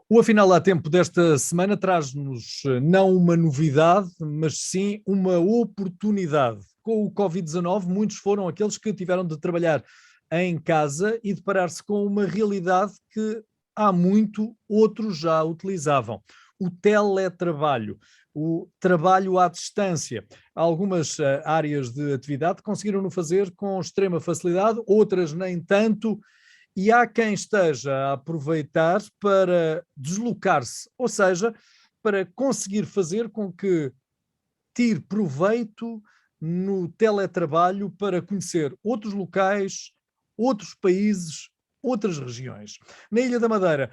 O Afinal há Tempo desta semana traz-nos não uma novidade, mas sim uma oportunidade. Com o Covid-19, muitos foram aqueles que tiveram de trabalhar em casa e deparar-se com uma realidade que há muito outros já utilizavam. O teletrabalho, o trabalho à distância. Algumas áreas de atividade conseguiram-no fazer com extrema facilidade, outras nem tanto, e há quem esteja a aproveitar para deslocar-se, ou seja, para conseguir fazer com que tire proveito no teletrabalho para conhecer outros locais, outros países, outras regiões. Na Ilha da Madeira,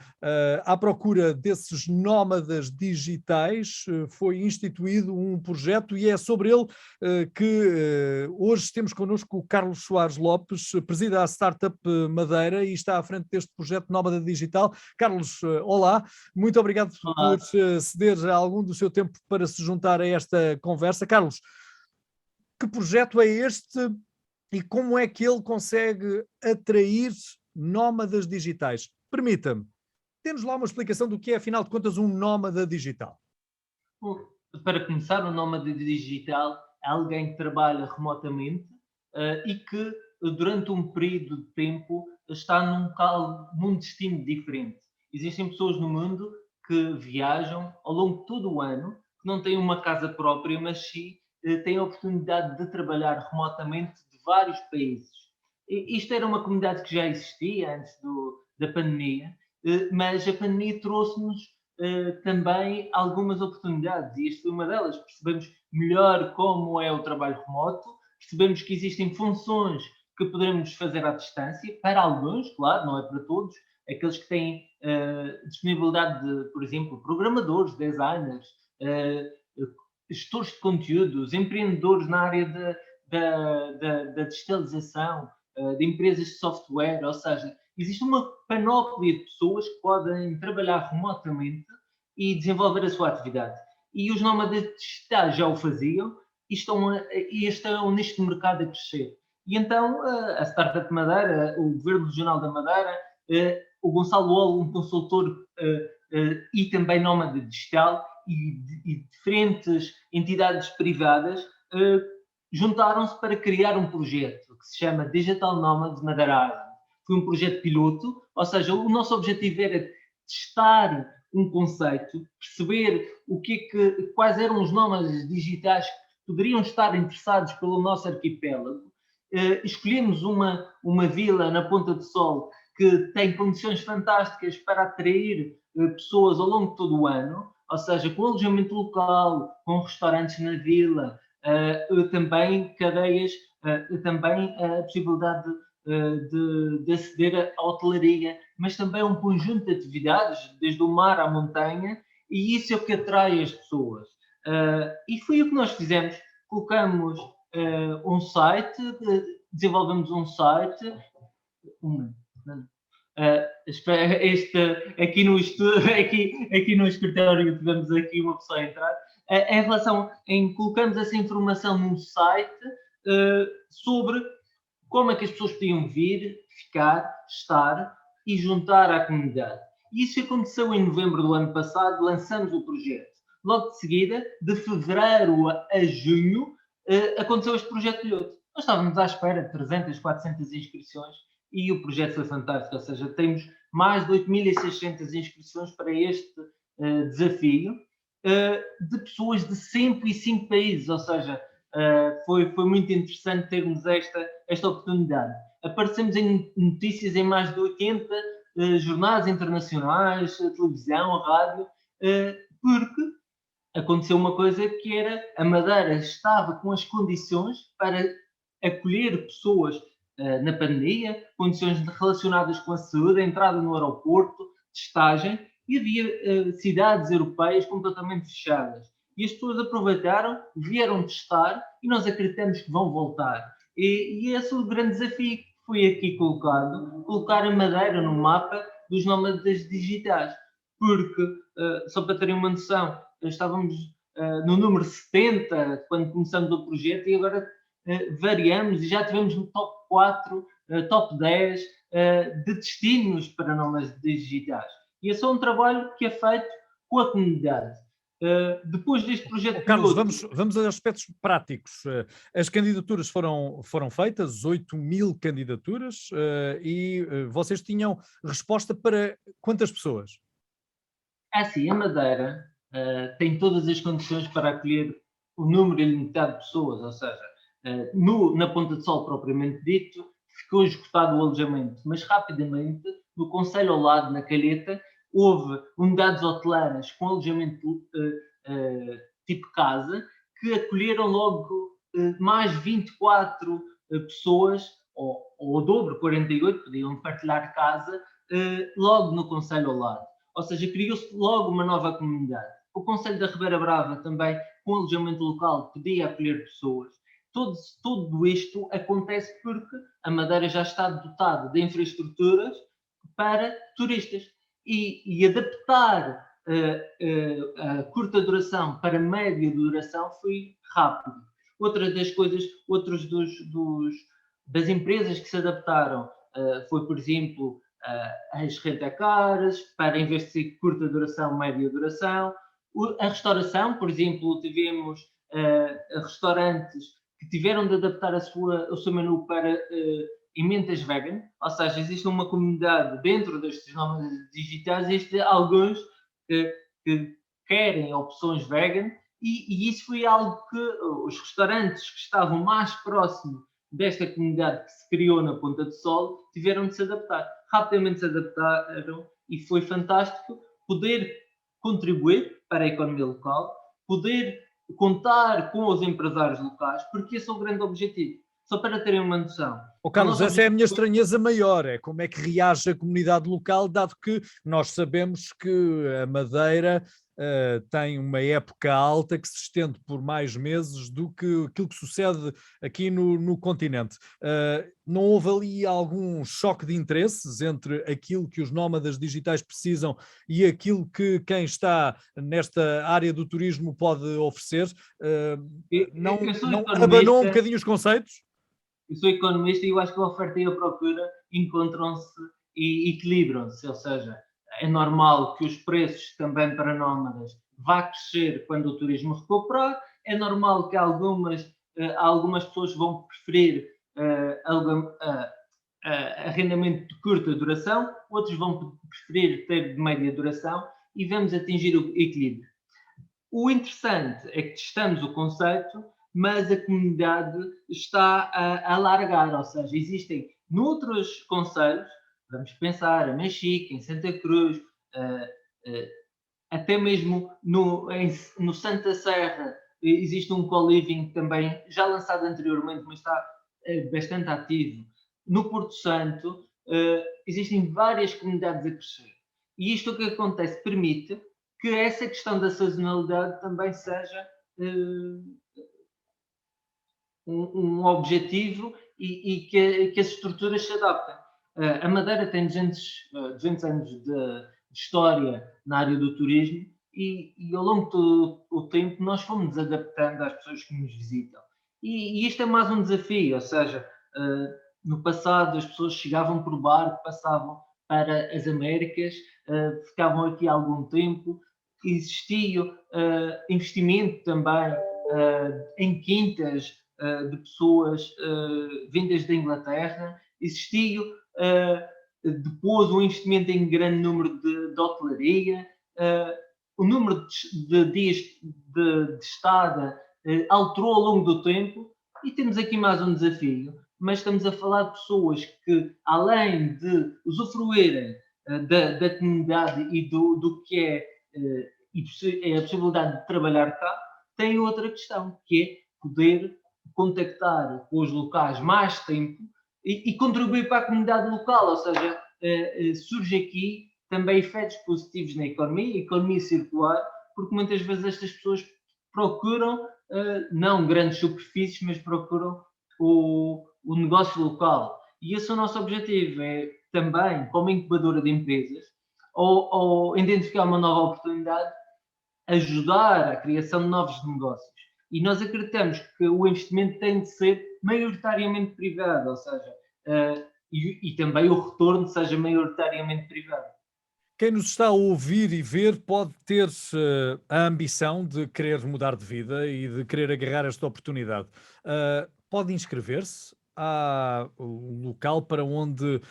à procura desses nómadas digitais, foi instituído um projeto e é sobre ele que hoje temos connosco o Carlos Soares Lopes, preside a Startup Madeira e está à frente deste projeto Nómada Digital. Carlos, olá, muito obrigado por Olá. ceder algum do seu tempo para se juntar a esta conversa. Carlos, que projeto é este e como é que ele consegue atrair nómadas digitais? Permita-me, temos lá uma explicação do que é, afinal de contas, um nómada digital. Bom, para começar, o nómada digital é alguém que trabalha remotamente e que durante um período de tempo está num local, num destino diferente. Existem pessoas no mundo que viajam ao longo de todo o ano, que não têm uma casa própria, mas sim têm a oportunidade de trabalhar remotamente de vários países. Isto era uma comunidade que já existia antes da pandemia, mas a pandemia trouxe-nos também algumas oportunidades e esta foi uma delas. Percebemos melhor como é o trabalho remoto, percebemos que existem funções que poderemos fazer à distância, para alguns, claro, não é para todos, aqueles que têm disponibilidade de, por exemplo, programadores, designers, gestores de conteúdos, empreendedores na área da digitalização, de empresas de software, ou seja, existe uma panóplia de pessoas que podem trabalhar remotamente e desenvolver a sua atividade. E os nómadas digitais já o faziam e estão neste mercado a crescer. E então a Startup Madeira, o Governo Regional da Madeira, o Gonçalo Olo, um consultor e também nómada digital e diferentes entidades privadas juntaram-se para criar um projeto que se chama Digital Nomads Madeira Island. Foi um projeto piloto, ou seja, o nosso objetivo era testar um conceito, perceber quais eram os nómadas digitais que poderiam estar interessados pelo nosso arquipélago. Escolhemos uma vila na Ponta do Sol que tem condições fantásticas para atrair pessoas ao longo de todo o ano, ou seja, com alojamento local, com restaurantes na vila, também cadeias, também a possibilidade de aceder à hotelaria, mas também um conjunto de atividades, desde o mar à montanha, e isso é o que atrai as pessoas. E foi o que nós fizemos. Colocamos um site, desenvolvemos um site, aqui no escritório tivemos aqui uma pessoa a entrar, colocamos essa informação num site sobre como é que as pessoas podiam vir, ficar, estar e juntar à comunidade. E isso aconteceu em novembro do ano passado, lançamos o projeto. Logo de seguida, de fevereiro a junho, aconteceu este projeto piloto. Nós estávamos à espera de 300, 400 inscrições e o projeto foi fantástico, ou seja, temos mais de 8.600 inscrições para este desafio de pessoas de 105 países, ou seja, foi muito interessante termos esta oportunidade. Aparecemos em notícias em mais de 80 jornais internacionais, televisão, rádio, porque aconteceu uma coisa que era a Madeira estava com as condições para acolher pessoas na pandemia, condições relacionadas com a saúde, a entrada no aeroporto, testagem, e havia cidades europeias completamente fechadas. E as pessoas aproveitaram, vieram testar e nós acreditamos que vão voltar. E esse é o grande desafio que foi aqui colocado, colocar a Madeira no mapa dos nómadas digitais. Porque, só para terem uma noção, estávamos no número 70 quando começamos o projeto e agora variamos e já tivemos no top 4, top 10 de destinos para nómadas digitais. E esse é um trabalho que é feito com a comunidade. Depois deste projeto Carlos, piloto, vamos a aspectos práticos. As candidaturas foram feitas, 8.000 candidaturas, e vocês tinham resposta para quantas pessoas? assim, a Madeira tem todas as condições para acolher o número ilimitado de pessoas, ou seja, na Ponta de Sol propriamente dito, ficou esgotado o alojamento, mas rapidamente, no concelho ao lado, na Calheta, houve unidades hotelares com alojamento tipo casa, que acolheram logo mais 24 pessoas, ou o dobro, 48, podiam partilhar casa, logo no concelho ao lado. Ou seja, criou-se logo uma nova comunidade. O Conselho da Ribeira Brava também, com alojamento local, podia acolher pessoas. Tudo isto acontece porque a Madeira já está dotada de infraestruturas para turistas. E adaptar a curta duração para média duração foi rápido. Outra das coisas, das empresas que se adaptaram foi, por exemplo, as rentacaras, para em vez de ser curta duração, média duração. A restauração, por exemplo, tivemos restaurantes que tiveram de adaptar o seu menu para emendas vegan, ou seja, existe uma comunidade dentro destes nomes digitais, existem alguns que querem opções vegan, e isso foi algo que os restaurantes que estavam mais próximos desta comunidade que se criou na Ponta do Sol tiveram de se adaptar. Rapidamente se adaptaram e foi fantástico poder contribuir para a economia local, poder contar com os empresários locais, porque esse é o grande objetivo. Só para terem uma noção. Carlos, essa é a minha estranheza maior, é como é que reage a comunidade local, dado que nós sabemos que a Madeira tem uma época alta que se estende por mais meses do que aquilo que sucede aqui no continente. Não houve ali algum choque de interesses entre aquilo que os nómadas digitais precisam e aquilo que quem está nesta área do turismo pode oferecer? Não abanou um bocadinho os conceitos? Eu sou economista e eu acho que a oferta e a procura encontram-se e equilibram-se, ou seja, é normal que os preços também para nómadas vá crescer quando o turismo recuperar, é normal que algumas pessoas vão preferir arrendamento de curta duração, outros vão preferir ter de média duração e vamos atingir o equilíbrio. O interessante é que testamos o conceito, mas a comunidade está a alargar, ou seja, existem noutros concelhos, vamos pensar em Mexica, em Santa Cruz, até mesmo no Santa Serra, existe um co-living também, já lançado anteriormente, mas está bastante ativo. No Porto Santo, existem várias comunidades a crescer. E isto o que acontece permite que essa questão da sazonalidade também seja um objetivo e que as estruturas se adaptem. A Madeira tem 200 anos de história na área do turismo e ao longo do tempo nós fomos adaptando às pessoas que nos visitam. E isto é mais um desafio, ou seja, no passado as pessoas chegavam por barco, passavam para as Américas, ficavam aqui há algum tempo, existia investimento também em quintas de pessoas vindas da Inglaterra, existia depois um investimento em grande número de hotelaria, o número de dias de estada alterou ao longo do tempo e temos aqui mais um desafio, mas estamos a falar de pessoas que, além de usufruírem da comunidade e do que é a possibilidade de trabalhar cá, tem outra questão, que é poder contactar com os locais mais tempo e contribuir para a comunidade local, ou seja, surge aqui também efeitos positivos na economia circular, porque muitas vezes estas pessoas procuram, não grandes superfícies, mas procuram o negócio local. E esse é o nosso objetivo, é também, como incubadora de empresas, ou identificar uma nova oportunidade, ajudar a criação de novos negócios. E nós acreditamos que o investimento tem de ser maioritariamente privado, ou seja, e também o retorno seja maioritariamente privado. Quem nos está a ouvir e ver pode ter a ambição de querer mudar de vida e de querer agarrar esta oportunidade. Pode inscrever-se. Há um local para onde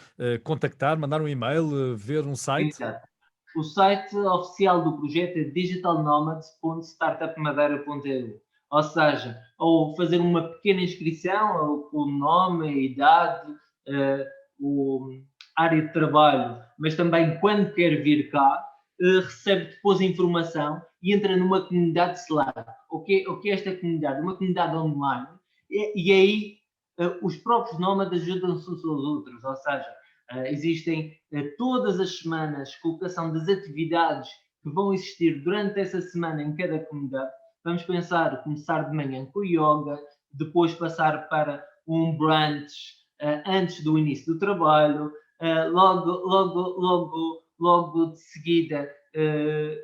contactar, mandar um e-mail, ver um site. Exato. O site oficial do projeto é digitalnomads.startupmadeira.eu. Ou seja, ou fazer uma pequena inscrição, ou com o nome, a idade, eh, o área de trabalho, mas também quando quer vir cá, recebe depois a informação e entra numa comunidade Slack. O que é esta comunidade? Uma comunidade online. E aí os próprios nómadas ajudam-se uns aos outros. Ou seja, existem todas as semanas colocação das atividades que vão existir durante essa semana em cada comunidade. Vamos pensar, começar de manhã com o yoga, depois passar para um brunch antes do início do trabalho, logo de seguida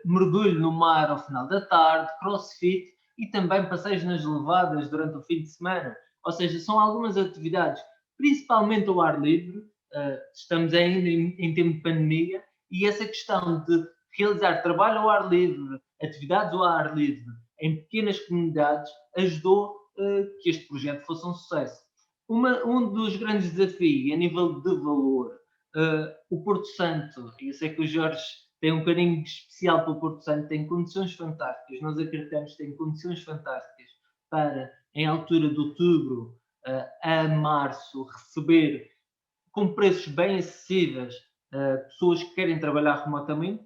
mergulho no mar ao final da tarde, crossfit e também passeios nas levadas durante o fim de semana. Ou seja, são algumas atividades, principalmente ao ar livre. Estamos ainda em tempo de pandemia e essa questão de realizar trabalho ao ar livre, atividades ao ar livre, em pequenas comunidades, ajudou que este projeto fosse um sucesso. Um dos grandes desafios a nível de valor, o Porto Santo, eu sei que o Jorge tem um carinho especial para o Porto Santo, tem condições fantásticas, nós acreditamos que tem condições fantásticas para, em altura de outubro a março, receber com preços bem acessíveis pessoas que querem trabalhar remotamente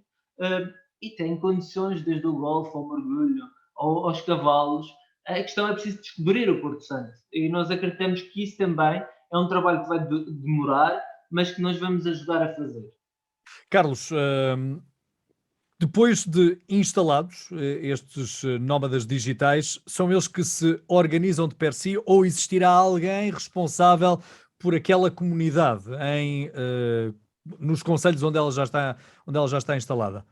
e têm condições desde o golfe ao mergulho aos cavalos. A questão é preciso descobrir o Porto Santo e nós acreditamos que isso também é um trabalho que vai demorar, mas que nós vamos ajudar a fazer. Carlos, depois de instalados, estes nómadas digitais, são eles que se organizam de per si ou existirá alguém responsável por aquela comunidade nos concelhos onde ela já está instalada?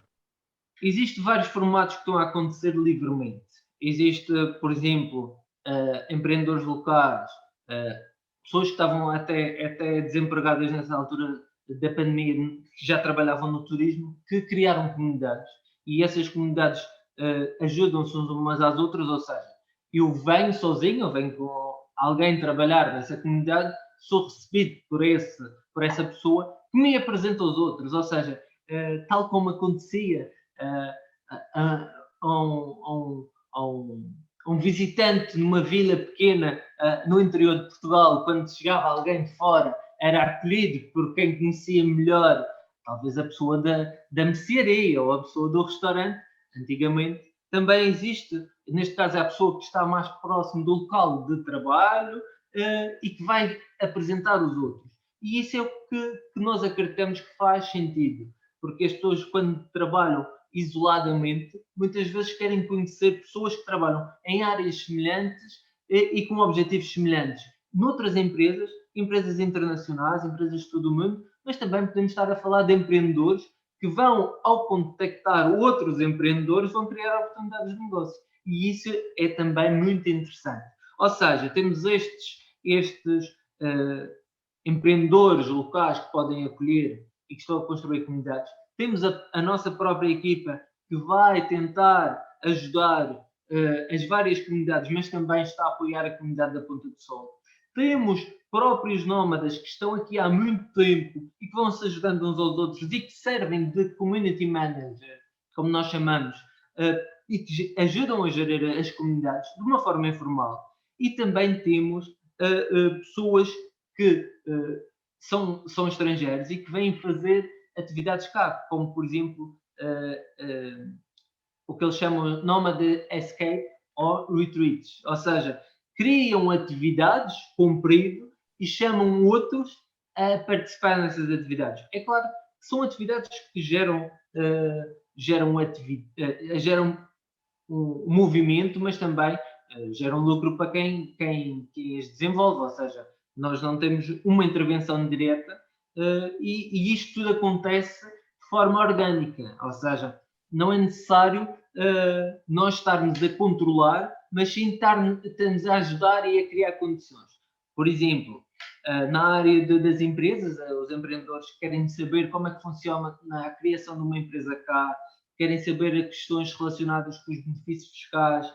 Existem vários formatos que estão a acontecer livremente. Existe, por exemplo, empreendedores locais, pessoas que estavam até desempregadas nessa altura da pandemia, que já trabalhavam no turismo, que criaram comunidades. E essas comunidades ajudam-se umas às outras, ou seja, eu venho sozinho, eu venho com alguém trabalhar nessa comunidade, sou recebido por essa pessoa que me apresenta aos outros, ou seja, tal como acontecia a um visitante numa vila pequena no interior de Portugal, quando chegava alguém de fora, era acolhido por quem conhecia melhor, talvez a pessoa da mercearia ou a pessoa do restaurante, antigamente. Também existe, neste caso, é a pessoa que está mais próximo do local de trabalho e que vai apresentar os outros. E isso é o que nós acreditamos que faz sentido, porque as pessoas, quando trabalham isoladamente, muitas vezes querem conhecer pessoas que trabalham em áreas semelhantes e com objetivos semelhantes. Noutras empresas, empresas internacionais, empresas de todo o mundo, mas também podemos estar a falar de empreendedores que vão, ao contactar outros empreendedores, vão criar oportunidades de negócio. E isso é também muito interessante. Ou seja, temos estes empreendedores locais que podem acolher e que estão a construir comunidades. Temos a nossa própria equipa que vai tentar ajudar as várias comunidades, mas também está a apoiar a comunidade da Ponta do Sol. Temos próprios nómadas que estão aqui há muito tempo e que vão se ajudando uns aos outros e que servem de community manager, como nós chamamos, e que ajudam a gerir as comunidades de uma forma informal. E também temos pessoas que são estrangeiros e que vêm fazer atividades cá, como por exemplo o que eles chamam Nomad Escape ou Retreats, ou seja, criam atividades comprido e chamam outros a participar nessas atividades. É claro que são atividades que geram um movimento, mas também geram lucro para quem as desenvolve, ou seja, nós não temos uma intervenção direta e isto tudo acontece de forma orgânica, ou seja, não é necessário nós estarmos a controlar, mas sim estarmos a ajudar e a criar condições. Por exemplo, Na área das empresas, os empreendedores querem saber como é que funciona a criação de uma empresa cá, querem saber questões relacionadas com os benefícios fiscais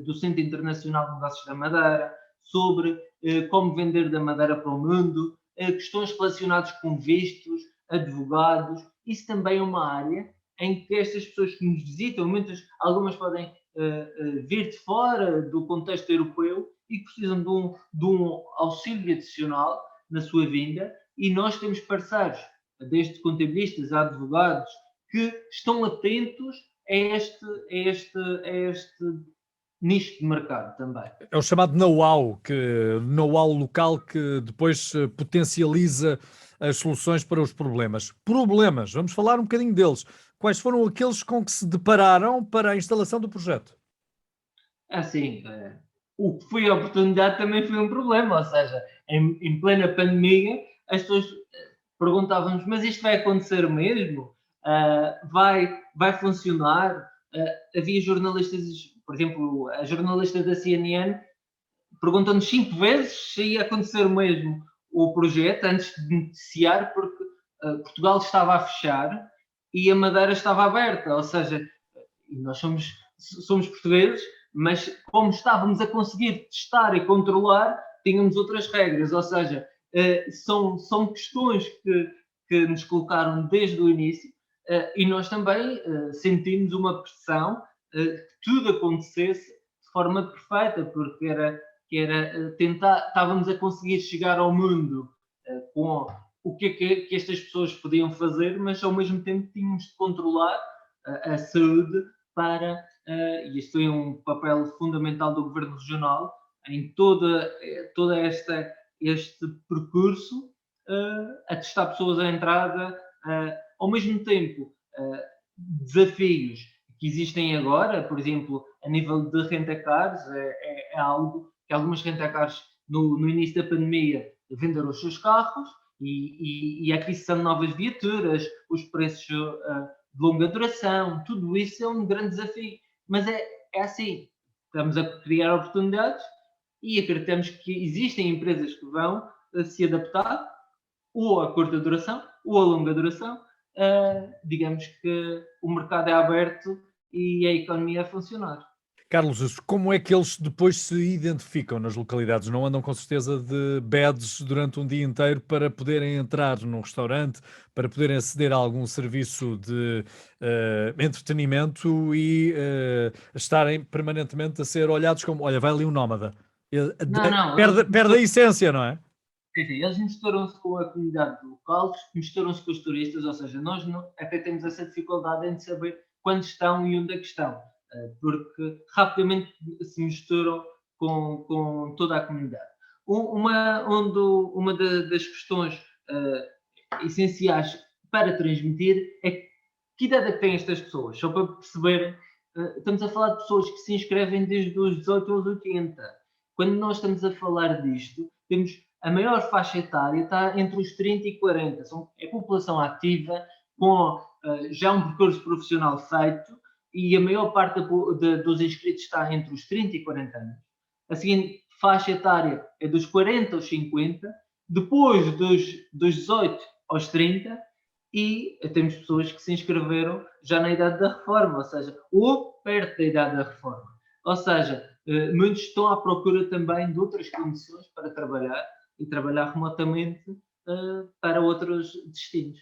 do Centro Internacional de Negócios da Madeira, sobre como vender da Madeira para o mundo, questões relacionadas com vistos, advogados. Isso também é uma área em que estas pessoas que nos visitam, algumas podem vir de fora do contexto europeu e que precisam de um auxílio adicional na sua vinda, e nós temos parceiros, desde contabilistas a advogados, que estão atentos a este nicho de mercado também. É o chamado know-how, know-how local que depois potencializa as soluções para os problemas. Problemas, vamos falar um bocadinho deles. Quais foram aqueles com que se depararam para a instalação do projeto? Assim, o que foi a oportunidade também foi um problema, ou seja, em plena pandemia, as pessoas perguntavam-nos, mas isto vai acontecer mesmo? Vai funcionar? Havia jornalistas, por exemplo, a jornalista da CNN perguntou-nos 5 vezes se ia acontecer mesmo o projeto antes de noticiar, porque Portugal estava a fechar e a Madeira estava aberta, ou seja, nós somos portugueses, mas como estávamos a conseguir testar e controlar, tínhamos outras regras, ou seja, são questões que nos colocaram desde o início, e nós também sentimos uma pressão que tudo acontecesse de forma perfeita, porque era tentar, estávamos a conseguir chegar ao mundo com o que estas pessoas podiam fazer, mas ao mesmo tempo tínhamos de controlar a saúde para, e isto é um papel fundamental do Governo Regional, em toda este percurso, a testar pessoas à entrada, ao mesmo tempo, desafios que existem agora, por exemplo, a nível de rentacars, é algo que algumas rentacars no início da pandemia venderam os seus carros e a aquisição de novas viaturas, os preços de longa duração, tudo isso é um grande desafio. Mas é assim, estamos a criar oportunidades e acreditamos que existem empresas que vão se adaptar ou a curta duração ou a longa duração. Digamos que o mercado é aberto e a economia a funcionar. Carlos, como é que eles depois se identificam nas localidades? Não andam com certeza de badges durante um dia inteiro para poderem entrar num restaurante, para poderem aceder a algum serviço de entretenimento e estarem permanentemente a ser olhados como, olha, vai ali um nómada. Não. Perde a essência, não é? Sim, eles misturam-se com a comunidade local, misturam-se com os turistas, ou seja, nós até temos essa dificuldade em saber quando estão e onde é que estão, porque rapidamente se misturam com toda a comunidade. Uma das questões essenciais para transmitir é que idade é que têm estas pessoas, só para perceberem. Estamos a falar de pessoas que se inscrevem desde os 18 aos 80. Quando nós estamos a falar disto, temos a maior faixa etária está entre os 30 e 40. É população ativa, com já um percurso profissional feito, e a maior parte dos inscritos está entre os 30 e 40 anos. A seguinte faixa etária é dos 40 aos 50, depois dos 18 aos 30, e temos pessoas que se inscreveram já na idade da reforma, ou seja, ou perto da idade da reforma. Ou seja, muitos estão à procura também de outras condições para trabalhar e trabalhar remotamente para outros destinos.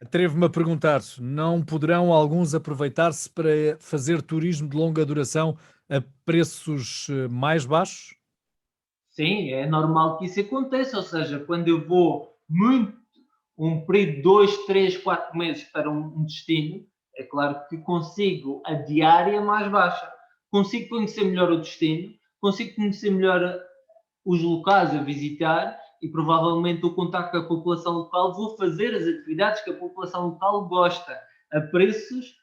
Atrevo-me a perguntar, não poderão alguns aproveitar-se para fazer turismo de longa duração a preços mais baixos? Sim, é normal que isso aconteça, ou seja, quando eu vou um período de 2, 3, 4 meses para um destino, é claro que consigo a diária mais baixa, consigo conhecer melhor o destino, consigo conhecer melhor os locais a visitar e provavelmente o contacto com a população local, vou fazer as atividades que a população local gosta, a preços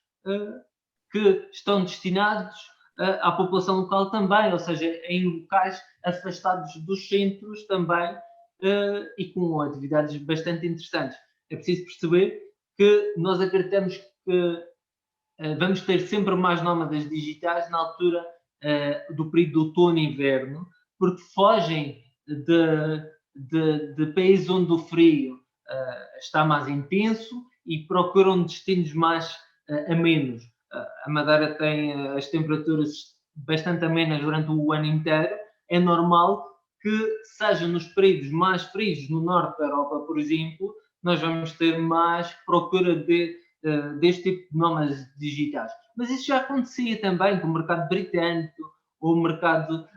que estão destinados à população local também, ou seja, em locais afastados dos centros também e com atividades bastante interessantes. É preciso perceber que nós acreditamos que vamos ter sempre mais nómadas digitais na altura do período de outono e inverno, porque fogem de países onde o frio está mais intenso e procuram destinos mais amenos. A Madeira tem as temperaturas bastante amenas durante o ano inteiro. É normal que seja nos períodos mais frios no norte da Europa, por exemplo, nós vamos ter mais procura deste tipo de nómadas digitais. Mas isso já acontecia também com o mercado britânico ou o mercado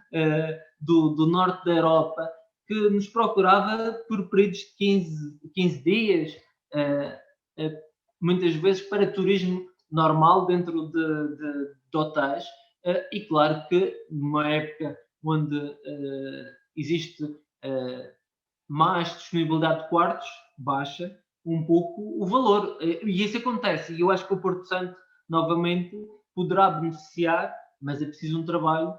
do norte da Europa, que nos procurava por períodos de 15 dias, muitas vezes para turismo normal dentro de hotéis. E claro que numa época onde existe mais disponibilidade de quartos, baixa um pouco o valor. E isso acontece. E eu acho que o Porto Santo, novamente, poderá beneficiar, mas é preciso um trabalho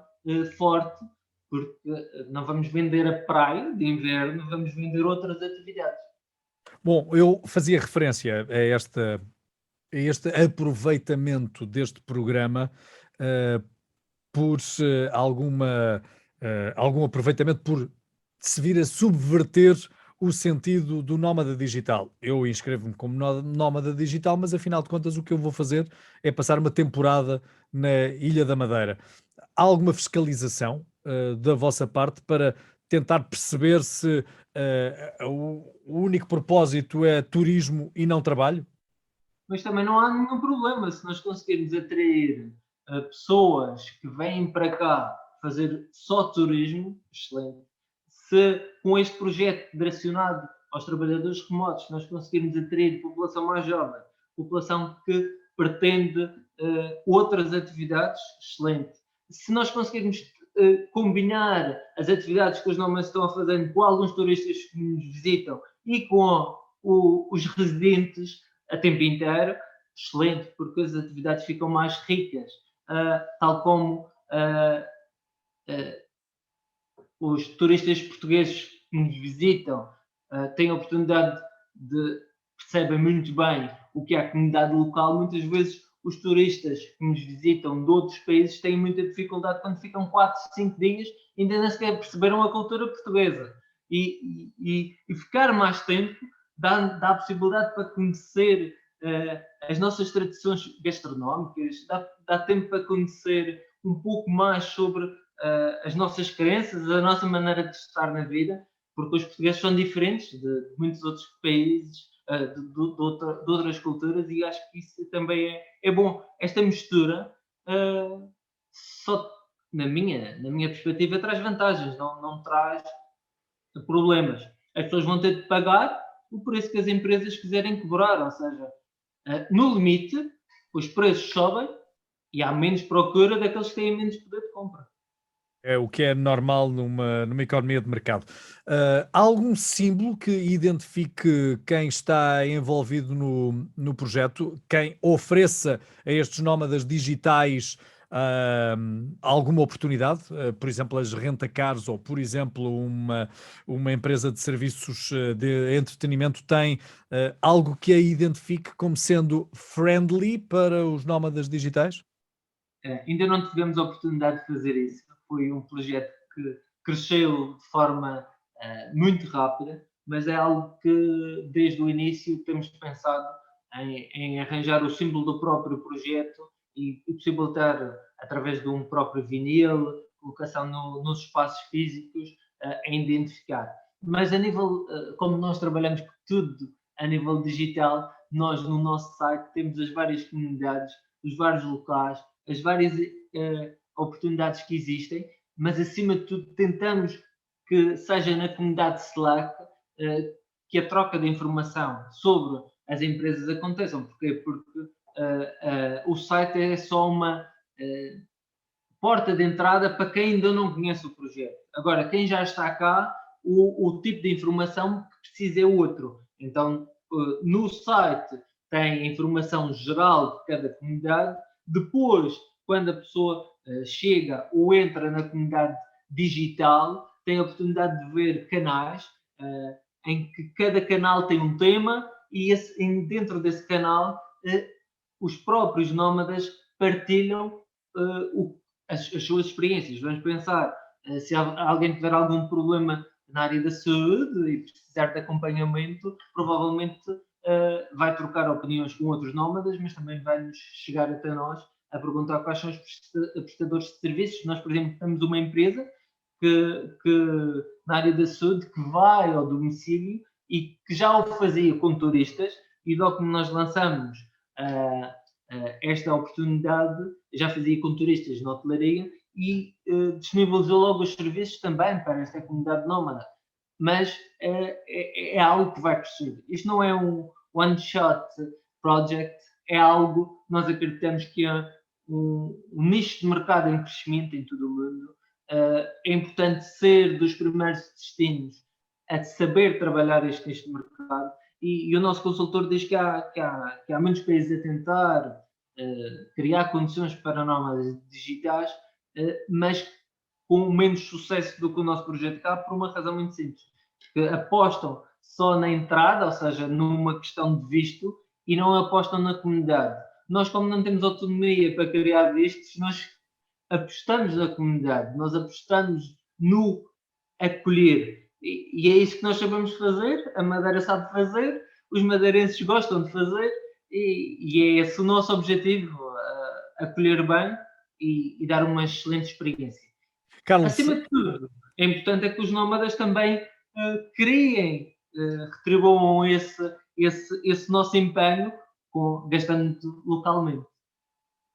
forte, porque não vamos vender a praia de inverno, vamos vender outras atividades. Bom, eu fazia referência a este aproveitamento deste programa, eh, por algum aproveitamento por se vir a subverter o sentido do nómada digital. Eu inscrevo-me como nómada digital, mas afinal de contas o que eu vou fazer é passar uma temporada na Ilha da Madeira. Há alguma fiscalização da vossa parte para tentar perceber se o único propósito é turismo e não trabalho? Mas também não há nenhum problema se nós conseguirmos atrair pessoas que vêm para cá fazer só turismo, excelente. Se com este projeto direcionado aos trabalhadores remotos nós conseguirmos atrair população mais jovem, população que pretende outras atividades, excelente. Se nós conseguirmos combinar as atividades que os nómadas estão a fazer com alguns turistas que nos visitam e com os residentes a tempo inteiro, excelente, porque as atividades ficam mais ricas, tal como os turistas portugueses que nos visitam têm a oportunidade de percebem muito bem o que é a comunidade local. Muitas vezes os turistas que nos visitam de outros países têm muita dificuldade quando ficam 4, 5 dias e ainda nem sequer perceberam a cultura portuguesa. E ficar mais tempo dá a possibilidade para conhecer as nossas tradições gastronómicas, dá tempo para conhecer um pouco mais sobre as nossas crenças, a nossa maneira de estar na vida, porque os portugueses são diferentes de muitos outros países, de outras culturas, e acho que isso também é bom. Esta mistura, só na minha perspectiva, traz vantagens, não traz problemas. As pessoas vão ter de pagar o preço que as empresas quiserem cobrar, ou seja, no limite, os preços sobem e há menos procura daqueles que têm menos poder de compra. É o que é normal numa economia de mercado. Há algum símbolo que identifique quem está envolvido no projeto, quem ofereça a estes nómadas digitais alguma oportunidade? Por exemplo, as rentacars ou, por exemplo, uma empresa de serviços de entretenimento tem algo que a identifique como sendo friendly para os nómadas digitais? Ainda não tivemos a oportunidade de fazer isso. Foi um projeto que cresceu de forma muito rápida, mas é algo que desde o início temos pensado em arranjar o símbolo do próprio projeto e possibilitar, através de um próprio vinil, colocação nos espaços físicos, a identificar. Mas a nível, como nós trabalhamos tudo a nível digital, nós no nosso site temos as várias comunidades, os vários locais, as várias oportunidades que existem, mas acima de tudo tentamos que seja na comunidade Slack que a troca de informação sobre as empresas aconteçam. Porquê? Porque o site é só uma porta de entrada para quem ainda não conhece o projeto. Agora, quem já está cá, o tipo de informação que precisa é outro. Então, no site tem informação geral de cada comunidade. Depois, quando a pessoa chega ou entra na comunidade digital, tem a oportunidade de ver canais em que cada canal tem um tema e dentro desse canal os próprios nómadas partilham as suas experiências. Vamos pensar, se alguém tiver algum problema na área da saúde e precisar de acompanhamento, provavelmente vai trocar opiniões com outros nómadas, mas também vai-nos chegar até nós a perguntar quais são os prestadores de serviços. Nós, por exemplo, temos uma empresa que na área da saúde que vai ao domicílio e que já o fazia com turistas, e logo que nós lançamos esta oportunidade, já fazia com turistas na hotelaria e disponibilizou logo os serviços também para esta comunidade nómada. Mas é algo que vai crescer. Isto não é um one-shot project, é algo que nós acreditamos que é um nicho de mercado em crescimento em todo o mundo. É importante ser dos primeiros destinos a saber trabalhar este nicho de mercado. E o nosso consultor diz que há muitos países a tentar criar condições para nómadas digitais, mas com menos sucesso do que o nosso projeto cá, por uma razão muito simples. Que apostam só na entrada, ou seja, numa questão de visto, e não apostam na comunidade. Nós, como não temos autonomia para criar vistos, nós apostamos na comunidade, nós apostamos no acolher. E é isso que nós sabemos fazer, a Madeira sabe fazer, os madeirenses gostam de fazer, e é esse o nosso objetivo, acolher bem e dar uma excelente experiência. Carlos, Acima de tudo, é importante é que os nómadas também criem, retribuam esse nosso empenho gastando localmente.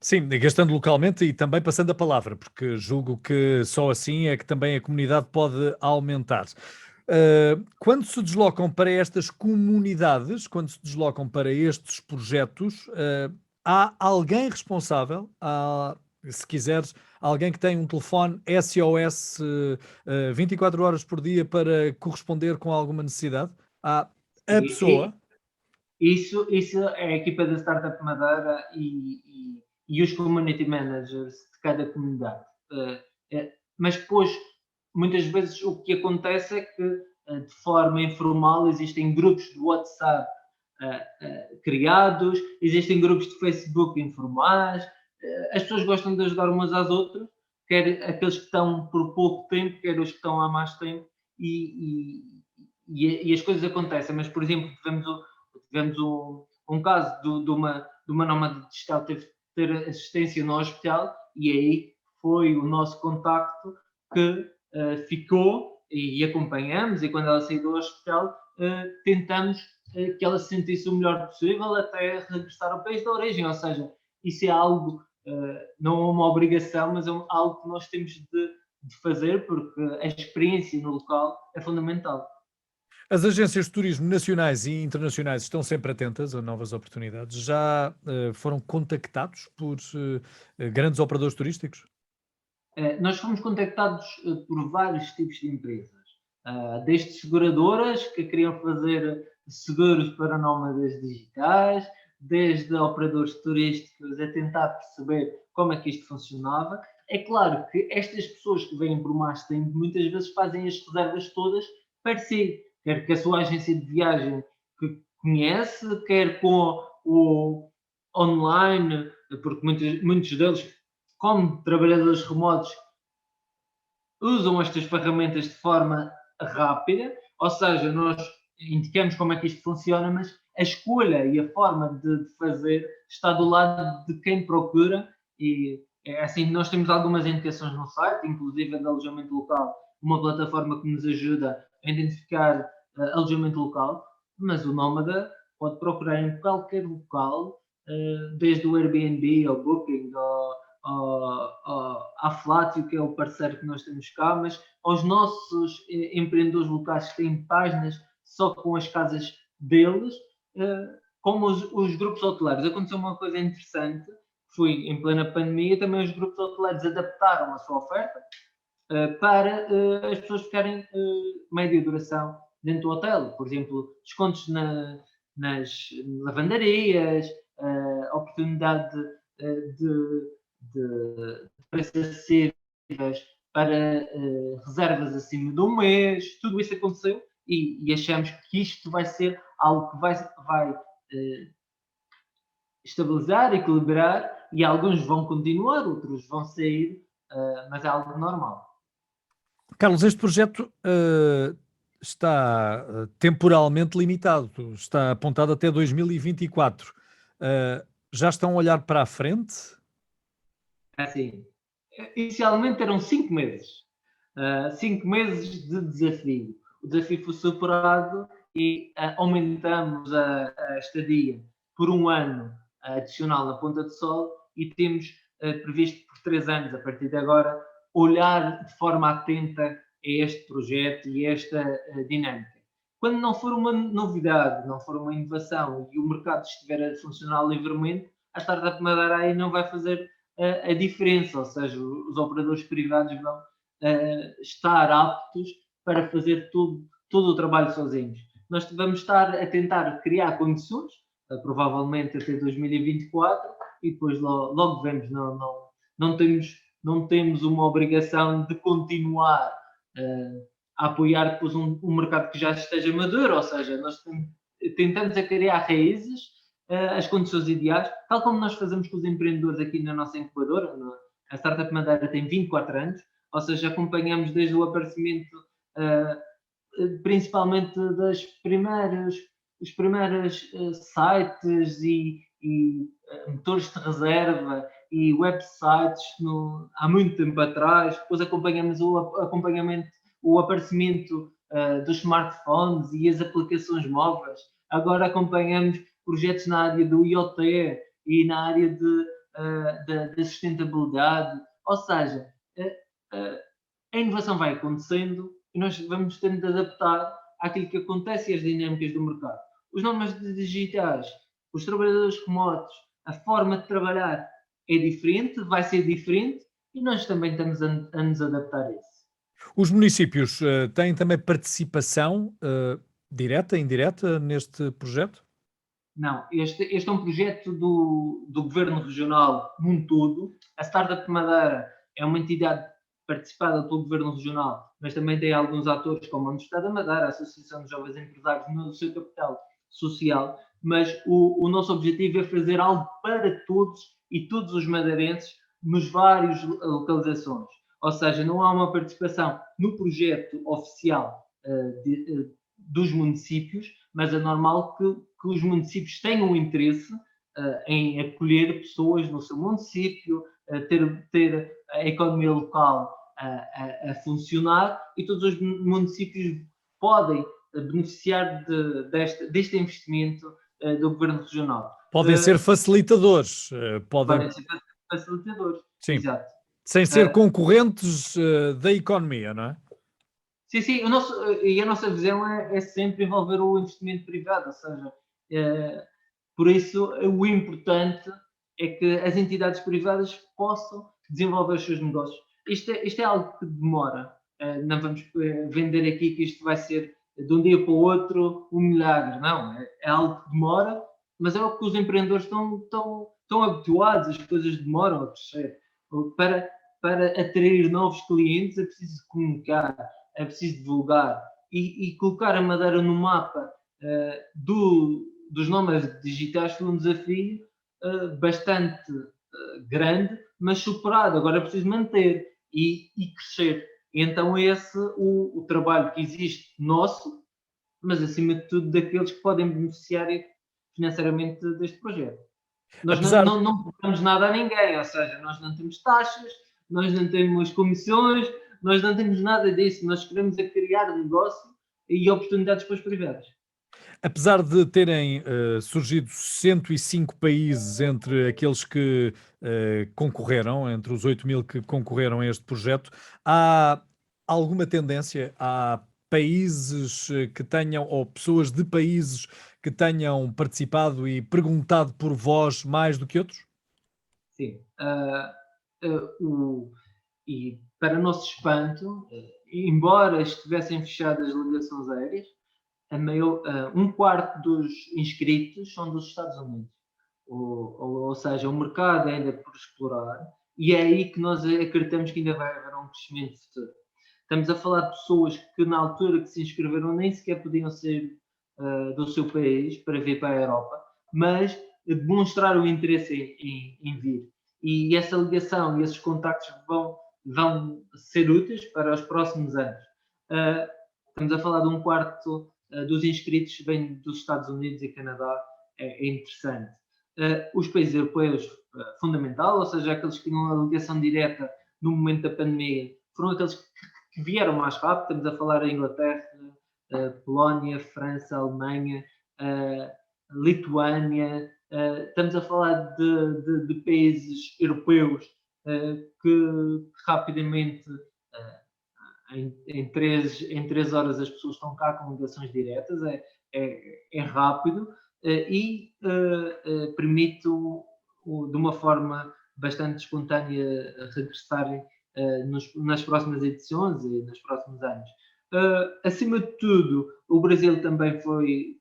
sim, gastando localmente e também passando a palavra, porque julgo que só assim é que também a comunidade pode aumentar. Quando se deslocam para estas comunidades, quando se deslocam para estes projetos, há alguém responsável, se quiseres, alguém que tem um telefone SOS 24 horas por dia para corresponder com alguma necessidade? Há a pessoa. Isso é a equipa da Startup Madeira e os community managers de cada comunidade. Mas depois, muitas vezes, o que acontece é que, de forma informal, existem grupos de WhatsApp criados, existem grupos de Facebook informais, as pessoas gostam de ajudar umas às outras, quer aqueles que estão por pouco tempo, quer os que estão há mais tempo, e as coisas acontecem. Mas, por exemplo, tivemos um caso de uma nómada digital que teve de ter assistência no hospital, e aí foi o nosso contacto que ficou e acompanhamos, e quando ela saiu do hospital tentamos que ela se sentisse o melhor possível até regressar ao país de origem, ou seja, isso é algo, não é uma obrigação, mas é algo que nós temos de fazer, porque a experiência no local é fundamental. As agências de turismo nacionais e internacionais estão sempre atentas a novas oportunidades. Já foram contactados por grandes operadores turísticos? Nós fomos contactados por vários tipos de empresas, desde seguradoras que queriam fazer seguros para nómadas digitais, desde operadores turísticos a tentar perceber como é que isto funcionava. É claro que estas pessoas que vêm por mais tempo muitas vezes fazem as reservas todas para si, quer que a sua agência de viagem que conhece, quer com o online, porque muitos deles, como trabalhadores remotos, usam estas ferramentas de forma rápida, ou seja, nós indicamos como é que isto funciona, mas a escolha e a forma de fazer está do lado de quem procura, e é assim, nós temos algumas indicações no site, inclusive de alojamento local, uma plataforma que nos ajuda a identificar alojamento local, mas o nómada pode procurar em qualquer local, desde o Airbnb ao Booking, à Flatio, que é o parceiro que nós temos cá, mas aos nossos empreendedores locais que têm páginas só com as casas deles, como os grupos hoteleiros. Aconteceu uma coisa interessante, foi em plena pandemia, também os grupos hoteleiros adaptaram a sua oferta para as pessoas ficarem média duração dentro do hotel. Por exemplo, descontos nas lavanderias, oportunidade de preços acessíveis para reservas acima de um mês. Tudo isso aconteceu e achamos que isto vai ser algo que vai estabilizar, equilibrar, e alguns vão continuar, outros vão sair, mas é algo normal. Carlos, este projeto está temporalmente limitado, está apontado até 2024. Já estão a olhar para a frente? Assim, inicialmente eram 5 meses. 5 meses de desafio. O desafio foi superado e aumentamos a estadia por um ano adicional na Ponta de Sol e temos previsto por 3 anos, a partir de agora, olhar de forma atenta a este projeto e a esta dinâmica. Quando não for uma novidade, não for uma inovação e o mercado estiver a funcionar livremente, a Startup Madeira aí não vai fazer a diferença, ou seja, os operadores privados vão estar aptos para fazer todo o trabalho sozinhos. Nós vamos estar a tentar criar condições, provavelmente até 2024, e depois logo vemos, não temos uma obrigação de continuar a apoiar depois um mercado que já esteja maduro, ou seja, nós tentamos a criar raízes, as condições ideais, tal como nós fazemos com os empreendedores aqui na nossa incubadora. A Startup Madeira tem 24 anos, ou seja, acompanhamos desde o aparecimento, principalmente os primeiros sites e motores de reserva e websites há muito tempo atrás. Depois acompanhamos o aparecimento dos smartphones e as aplicações móveis. Agora acompanhamos projetos na área do IoT e na área da sustentabilidade. Ou seja, a inovação vai acontecendo e nós vamos tendo de adaptar àquilo que acontece e às dinâmicas do mercado. Os nómadas digitais, os trabalhadores remotos, a forma de trabalhar é diferente, vai ser diferente e nós também estamos a nos adaptar a isso. Os municípios têm também participação direta, indireta neste projeto? Não, este é um projeto do Governo Regional num todo. A Startup Madeira é uma entidade participada pelo Governo Regional, mas também tem alguns atores como a Universidade da Madeira, a Associação de Jovens Empresários no seu capital social, mas o nosso objetivo é fazer algo para todos e todos os madeirenses nos vários localizações. Ou seja, não há uma participação no projeto oficial dos municípios, mas é normal que os municípios tenham interesse em acolher pessoas no seu município, ter a economia local a funcionar e todos os municípios podem beneficiar deste investimento do Governo Regional. Podem ser facilitadores. Podem ser facilitadores, sim, exato. Sem ser concorrentes da economia, não é? Sim, sim, e a nossa visão é sempre envolver o investimento privado, ou seja, por isso o importante é que as entidades privadas possam desenvolver os seus negócios. Isto é algo que demora, não vamos vender aqui que isto vai ser de um dia para o outro um milagre, não, é algo que demora, mas é o que os empreendedores estão habituados, as coisas demoram a crescer. Para atrair novos clientes é preciso comunicar, é preciso divulgar e colocar a Madeira no mapa dos nómadas digitais foi um desafio bastante grande, mas superado. Agora é preciso manter e crescer. E então é esse o trabalho que existe nosso, mas acima de tudo daqueles que podem beneficiar financeiramente deste projeto. Nós não pagamos nada a ninguém, ou seja, nós não temos taxas, nós não temos comissões, nós não temos nada disso. Nós queremos criar um negócio e oportunidades para os privados. Apesar de terem surgido 105 países entre aqueles que concorreram, entre os 8.000 que concorreram a este projeto, há alguma tendência? Há países que tenham, ou pessoas de países que tenham participado e perguntado por vós mais do que outros? Sim. E para nosso espanto, embora estivessem fechadas as ligações aéreas, um quarto dos inscritos são dos Estados Unidos. Ou seja, o mercado ainda é por explorar e é aí que nós acreditamos que ainda vai haver um crescimento futuro. Estamos a falar de pessoas que na altura que se inscreveram nem sequer podiam ser do seu país para vir para a Europa, mas demonstraram interesse em vir. E essa ligação e esses contactos vão vão ser úteis para os próximos anos. Estamos a falar de um quarto dos inscritos vem dos Estados Unidos e Canadá, é interessante. Os países europeus, fundamental, ou seja, aqueles que tinham a ligação direta no momento da pandemia, foram aqueles que vieram mais rápido. Estamos a falar da Inglaterra, Polónia, França, Alemanha, Lituânia. Estamos a falar de países europeus que rapidamente, em 3 horas, as pessoas estão cá com ligações diretas. É rápido e permite, de uma forma bastante espontânea, regressarem nas próximas edições e nos próximos anos. Acima de tudo, o Brasil também foi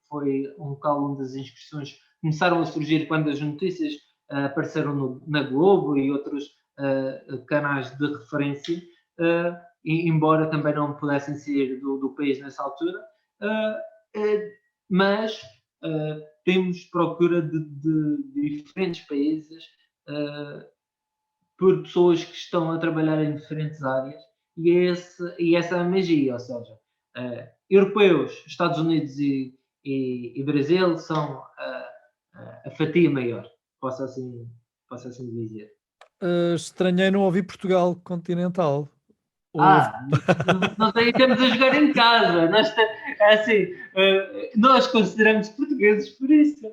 um local onde as inscrições começaram a surgir quando as notícias apareceram na Globo e outros canais de referência, embora também não pudessem sair do país nessa altura, mas temos procura de diferentes países por pessoas que estão a trabalhar em diferentes áreas, e essa é a magia, ou seja, europeus, Estados Unidos e Brasil são a fatia maior, posso assim dizer. Estranhei não ouvir Portugal continental. Nós aí estamos a jogar em casa. Nós consideramos portugueses por isso.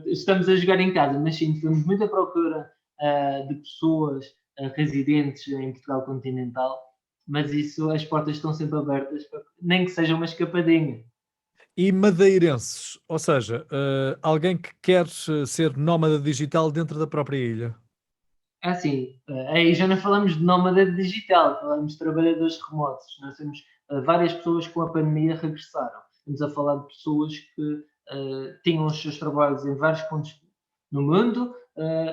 Estamos a jogar em casa, mas sim, temos muita procura de pessoas residentes em Portugal continental, mas isso, as portas estão sempre abertas, nem que seja uma escapadinha. E madeirenses, ou seja, alguém que quer ser nómada digital dentro da própria ilha. Assim, aí já não falamos de nómada digital, falamos de trabalhadores remotos. Nós temos várias pessoas que com a pandemia regressaram. Estamos a falar de pessoas que tinham os seus trabalhos em vários pontos no mundo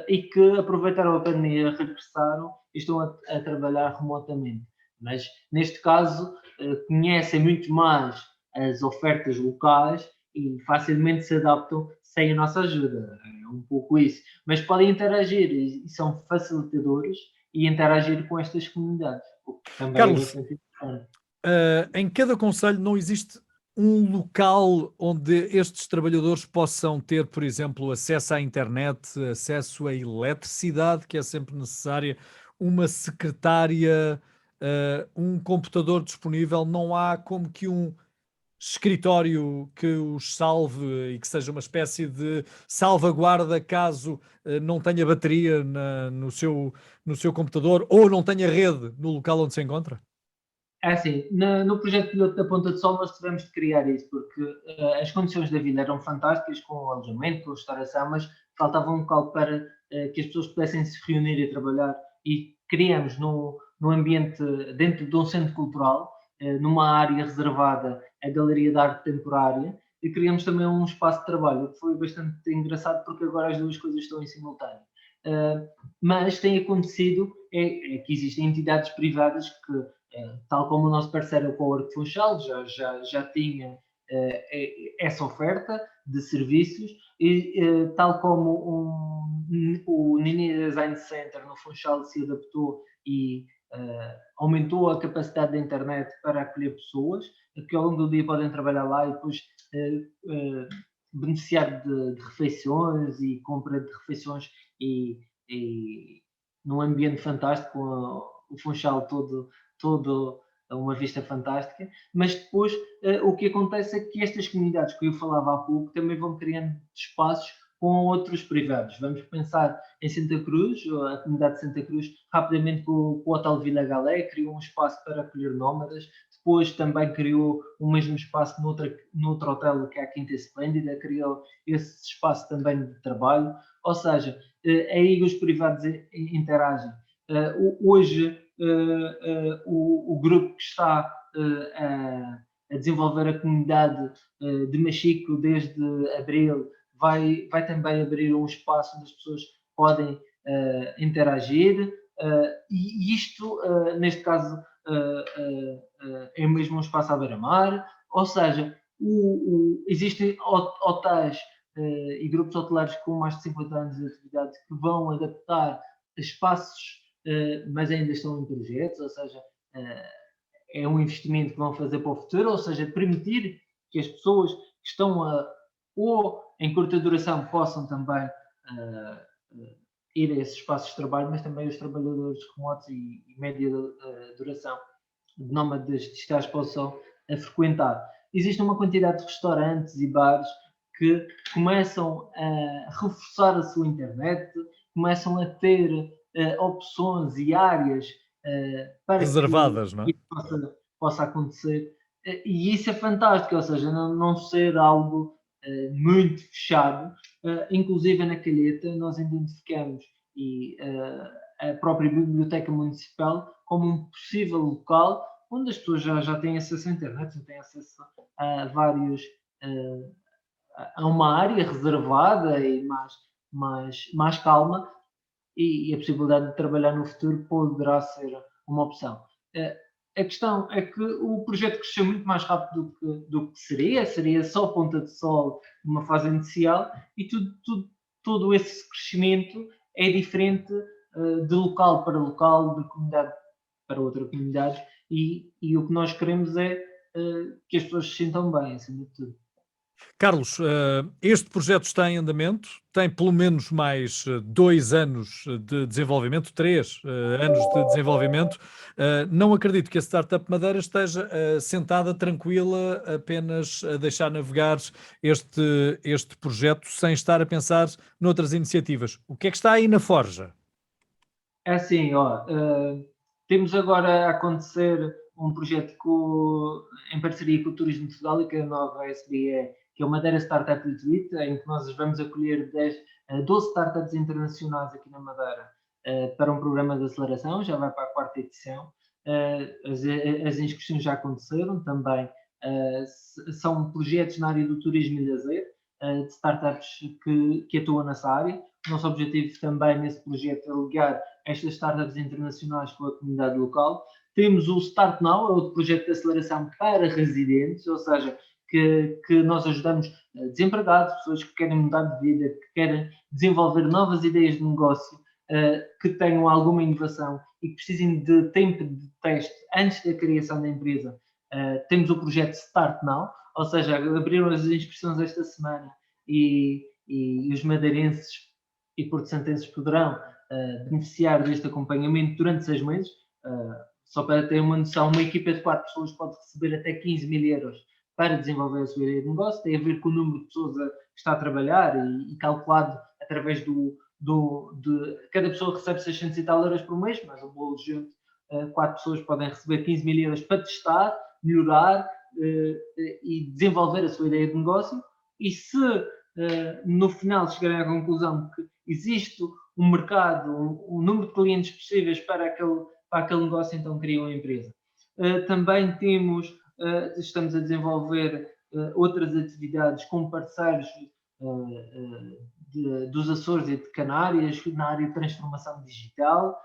e que aproveitaram a pandemia, regressaram e estão a trabalhar remotamente. Mas, neste caso, conhecem muito mais as ofertas locais e facilmente se adaptam sem a nossa ajuda. É um pouco isso. Mas podem interagir e são facilitadores e interagir com estas comunidades. Também Carlos, é bastante importante. em cada concelho não existe um local onde estes trabalhadores possam ter, por exemplo, acesso à internet, acesso à eletricidade, que é sempre necessária, uma secretária, um computador disponível. Não há como que um escritório que os salve e que seja uma espécie de salvaguarda caso não tenha bateria no seu computador ou não tenha rede no local onde se encontra? É assim, no projeto piloto da Ponta de Sol nós tivemos de criar isso, porque as condições da vida eram fantásticas, com o alojamento, com a restauração, mas faltava um local para que as pessoas pudessem se reunir e trabalhar, e criamos no ambiente, dentro de um centro cultural, numa área reservada, a Galeria de Arte Temporária, e criamos também um espaço de trabalho, o que foi bastante engraçado, porque agora as duas coisas estão em simultâneo. Mas tem acontecido que existem entidades privadas que, tal como o nosso parceiro, o Cowork Funchal, já tinha essa oferta de serviços, e tal como o Nini Design Center no Funchal se adaptou e aumentou a capacidade da internet para acolher pessoas que ao longo do dia podem trabalhar lá e depois beneficiar de refeições e compra de refeições e num ambiente fantástico, com o Funchal todo uma vista fantástica. Mas depois o que acontece é que estas comunidades que eu falava há pouco também vão criando espaços com outros privados. Vamos pensar em Santa Cruz, a comunidade de Santa Cruz, rapidamente com o Hotel Vila Galé, criou um espaço para acolher nómadas. Depois também criou o mesmo espaço noutro hotel, que é a Quinta Esplêndida, criou esse espaço também de trabalho. Ou seja, aí os privados interagem. Hoje, o grupo que está a desenvolver a comunidade de Machico desde abril vai também abrir um espaço onde as pessoas podem interagir, e isto, neste caso, é mesmo um espaço à beira-mar. Ou seja, existem hotéis e grupos hotelares com mais de 50 anos de atividade que vão adaptar espaços mas ainda estão em projetos, ou seja, é um investimento que vão fazer para o futuro, ou seja, permitir que as pessoas que estão ou em curta duração possam também ir a esses espaços de trabalho, mas também os trabalhadores remotos e média duração de nómadas digitais possam frequentar. Existe uma quantidade de restaurantes e bares que começam a reforçar a sua internet, começam a ter opções e áreas para Reservadas, que não é? isso possa acontecer. E isso é fantástico, ou seja, não ser algo muito fechado. Inclusive na Calheta nós identificamos e a própria Biblioteca Municipal como um possível local onde as pessoas já têm acesso à internet, já têm acesso a vários a uma área reservada e mais calma, e a possibilidade de trabalhar no futuro poderá ser uma opção. A questão é que o projeto cresceu muito mais rápido do que seria só ponta de sol numa fase inicial, e todo esse crescimento é diferente de local para local, de comunidade para outra comunidade, e o que nós queremos é que as pessoas se sintam bem, acima de tudo. Carlos, este projeto está em andamento, tem pelo menos mais 2 anos de desenvolvimento, 3 anos de desenvolvimento. Não acredito que a Startup Madeira esteja sentada, tranquila, apenas a deixar navegar este projeto sem estar a pensar noutras iniciativas. O que é que está aí na forja? É assim, ó, temos agora a acontecer um projeto em parceria com o Turismo de Portugal e com a nova SBE, que é o Madeira Startup Retreat, em que nós vamos acolher 12 startups internacionais aqui na Madeira para um programa de aceleração, já vai para a quarta edição. As inscrições já aconteceram também. São projetos na área do turismo e lazer, de startups que atuam nessa área. O nosso objetivo também nesse projeto é ligar estas startups internacionais com a comunidade local. Temos o Start Now, outro projeto de aceleração para residentes, ou seja, que nós ajudamos desempregados, pessoas que querem mudar de vida, que querem desenvolver novas ideias de negócio, que tenham alguma inovação e que precisem de tempo de teste antes da criação da empresa. Temos o projeto Start Now, ou seja, abriram as inscrições esta semana e os madeirenses e porto-santenses poderão beneficiar deste acompanhamento durante 6 meses. Só para ter uma noção, uma equipa de 4 pessoas pode receber até 15 mil euros para desenvolver a sua ideia de negócio. Tem a ver com o número de pessoas que está a trabalhar e calculado através de cada pessoa recebe 600 e tal euros por mês, mas o bolo junto, 4 pessoas podem receber 15 mil euros para testar, melhorar e desenvolver a sua ideia de negócio. E se no final chegarem à conclusão que existe um mercado, um número de clientes possíveis para aquele negócio, então criam a empresa. Também estamos a desenvolver outras atividades com parceiros dos Açores e de Canárias na área de transformação digital.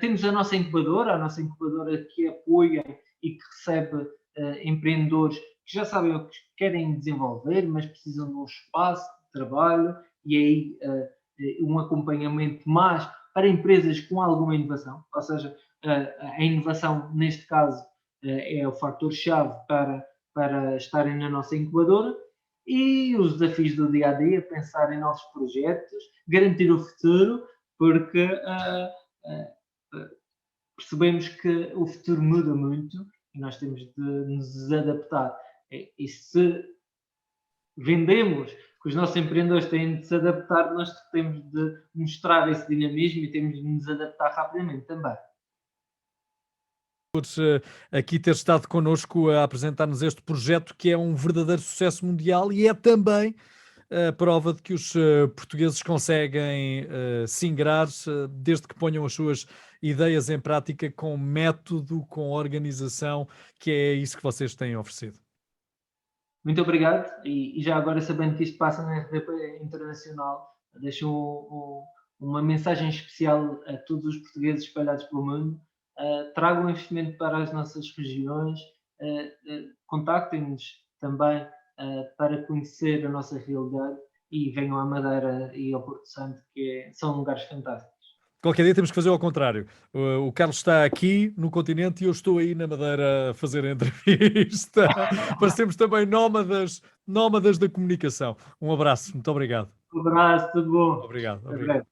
Temos a nossa incubadora que apoia e que recebe empreendedores que já sabem o que querem desenvolver, mas precisam de um espaço de trabalho, e aí um acompanhamento mais para empresas com alguma inovação, ou seja, a inovação neste caso é o fator-chave para estarem na nossa incubadora, e os desafios do dia a dia, pensar em novos projetos, garantir o futuro, porque percebemos que o futuro muda muito e nós temos de nos adaptar. E se vendemos que os nossos empreendedores têm de se adaptar, nós temos de mostrar esse dinamismo e temos de nos adaptar rapidamente também. Por aqui ter estado connosco a apresentar-nos este projeto que é um verdadeiro sucesso mundial e é também a prova de que os portugueses conseguem se ingrar desde que ponham as suas ideias em prática com método, com organização, que é isso que vocês têm oferecido. Muito obrigado, e já agora, sabendo que isto passa na RDP Internacional, deixo uma mensagem especial a todos os portugueses espalhados pelo mundo. Tragam investimento para as nossas regiões, contactem-nos também para conhecer a nossa realidade, e venham à Madeira e ao Porto Santo, são lugares fantásticos. Qualquer dia temos que fazer ao contrário. O Carlos está aqui no continente e eu estou aí na Madeira a fazer a entrevista. Parecemos também nómadas da comunicação. Um abraço, muito obrigado. Um abraço, tudo bom. Obrigado, Até obrigado. breve.